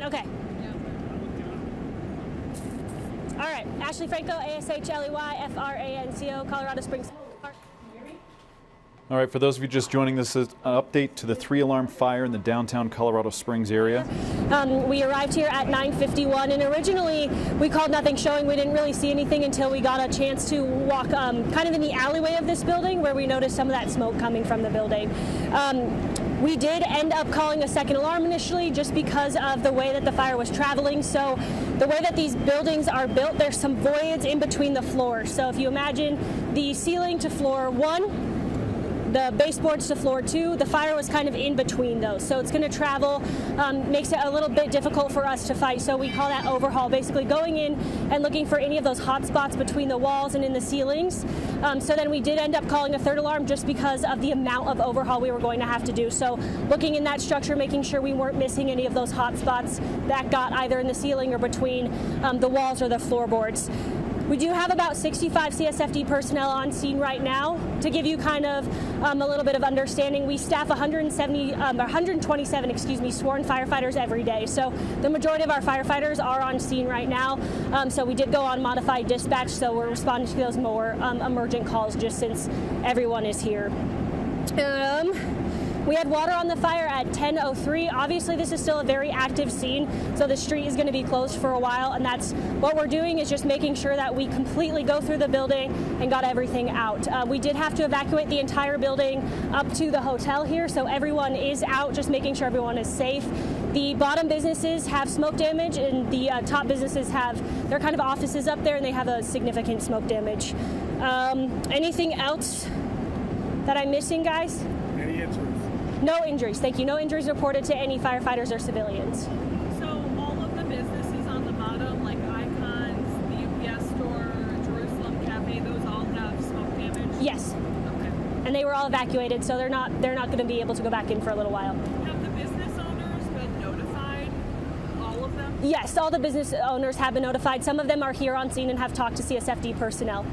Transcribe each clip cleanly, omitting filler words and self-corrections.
Okay. All right, Ashley Franco, ASHLEY-FRANCO, Colorado Springs. All right, for those of you just joining, this is an update to the 3-alarm fire in the downtown Colorado Springs area. We arrived here at 9:51, and originally we called nothing showing. We didn't really see anything until we got a chance to walk kind of in the alleyway of this building where we noticed some of that smoke coming from the building. We did end up calling a second alarm initially just because of the way that the fire was traveling. So the way that these buildings are built, there's some voids in between the floors. So if you imagine the ceiling to floor 1, the baseboards to floor 2, the fire was kind of in between those. So it's going to travel, makes it a little bit difficult for us to fight. So we call that overhaul, basically going in and looking for any of those hot spots between the walls and in the ceilings. So then we did end up calling a third alarm just because of the amount of overhaul we were going to have to do. So looking in that structure, making sure we weren't missing any of those hot spots that got either in the ceiling or between the walls or the floorboards. We do have about 65 CSFD personnel on scene right now. To give you kind of a little bit of understanding, we staff 127 sworn firefighters every day. So the majority of our firefighters are on scene right now. So we did go on modified dispatch, so we're responding to those more emergent calls just since everyone is here. We had water on the fire at 10:03. Obviously, this is still a very active scene, so the street is going to be closed for a while, and that's what we're doing is just making sure that we completely go through the building and got everything out. We did have to evacuate the entire building up to the hotel here, so everyone is out, just making sure everyone is safe. The bottom businesses have smoke damage, and the top businesses have their kind of offices up there, and they have a significant smoke damage. Anything else that I'm missing, guys? Any injuries? No injuries, thank you. No injuries reported to any firefighters or civilians. So all of the businesses on the bottom, like Icons, the UPS store, Jerusalem Cafe, those all have smoke damage? Yes. Okay. And they were all evacuated, so they're not going to be able to go back in for a little while. Have the business owners been notified? All of them? Yes, all the business owners have been notified. Some of them are here on scene and have talked to CSFD personnel.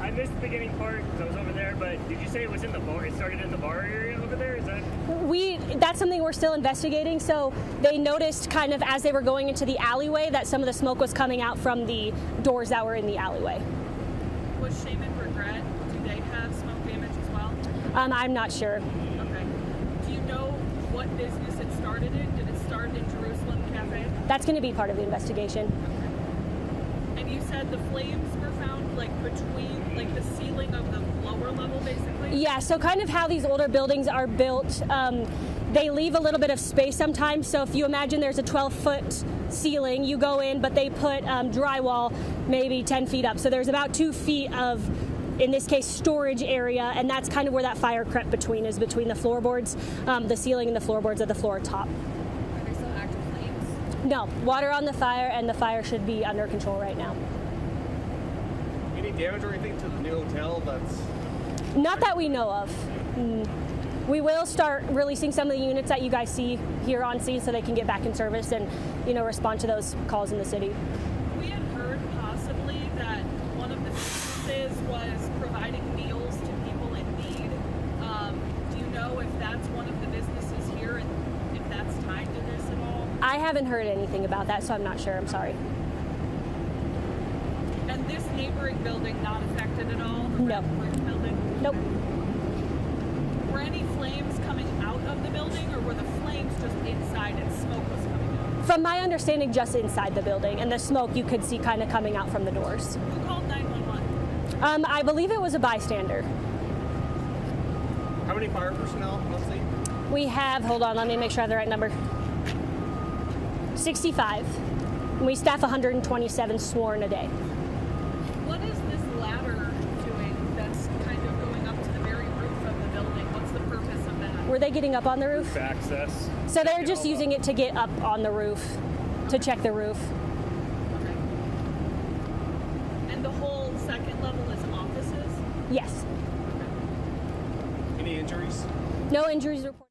I missed the beginning part because I was over there, but did you say it was in the bar? It started in the bar area over there? Is that? That's something we're still investigating. So they noticed kind of as they were going into the alleyway that some of the smoke was coming out from the doors that were in the alleyway. Was Shame and Regret, do they have smoke damage as well? I'm not sure. Okay. Do you know what business it started in? Did it start in Jerusalem Cafe? That's going to be part of the investigation. Okay. And you said the flames were found like between like the ceiling of the lower level basically? Yeah, so kind of how these older buildings are built, they leave a little bit of space sometimes. So if you imagine there's a 12-foot ceiling, you go in, but they put drywall maybe 10 feet up. So there's about 2 feet of, in this case, storage area, and that's kind of where that fire crept between the floorboards, the ceiling and the floorboards of the floor top. Are there still active flames? No, water on the fire, and the fire should be under control right now. Any damage or anything to the new hotel that's... Not that we know of. We will start releasing some of the units that you guys see here on scene so they can get back in service and, respond to those calls in the city. We had heard possibly that one of the businesses was providing meals to people in need. Do you know if that's one of the businesses here and if that's tied to this at all? I haven't heard anything about that, so I'm not sure. I'm sorry. And this neighboring building not affected at all? The No. red brick building? Nope. Were any flames coming out of the building, or were the flames just inside and smoke was coming out? From my understanding, just inside the building, and the smoke you could see kind of coming out from the doors. Who called 911? I believe it was a bystander. How many fire personnel on scene? We have, hold on, let me make sure I have the right number. 65. And we staff 127 sworn a day. What is this ladder doing that's kind of going up to the very roof of the building? What's the purpose of that? Were they getting up on the roof? Access. So they're just using it to get up on the roof, to check the roof. Okay. And the whole second level is offices? Yes. Any injuries? No injuries reported.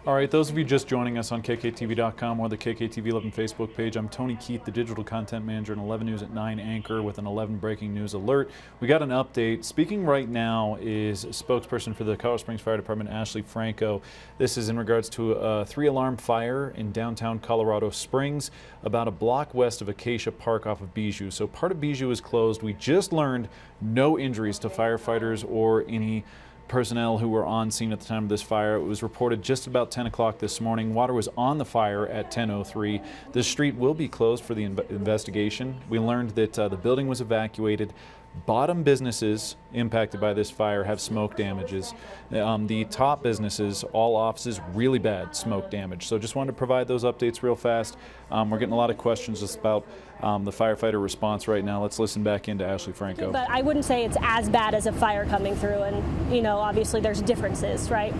All right, those of you just joining us on KKTV.com or the KKTV 11 Facebook page, I'm Tony Keith, the digital content manager and 11 News at 9 anchor with an 11 breaking news alert. We got an update. Speaking right now is a spokesperson for the Colorado Springs Fire Department, Ashley Franco. This is in regards to a 3-alarm fire in downtown Colorado Springs, about a block west of Acacia Park off of Bijou. So part of Bijou is closed. We just learned no injuries to firefighters or any personnel who were on scene at the time of this fire. It was reported just about 10 o'clock this morning. Water was on the fire at 10:03. This street will be closed for the investigation. We learned that the building was evacuated. Bottom businesses impacted by this fire have smoke damages. The top businesses, all offices, really bad smoke damage. So just wanted to provide those updates real fast. We're getting a lot of questions just about the firefighter response right now. Let's listen back into Ashley Franco. But I wouldn't say it's as bad as a fire coming through, and you know, obviously there's differences, right?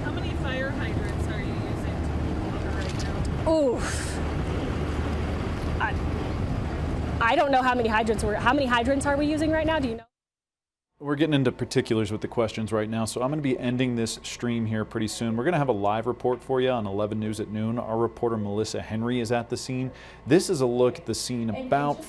How many fire hydrants are you using to pull water right now? Oof. I don't know how many hydrants are we using right now? Do you know? We're getting into particulars with the questions right now, so I'm going to be ending this stream here pretty soon. We're going to have a live report for you on 11 News at noon. Our reporter Melissa Henry is at the scene. This is a look at the scene about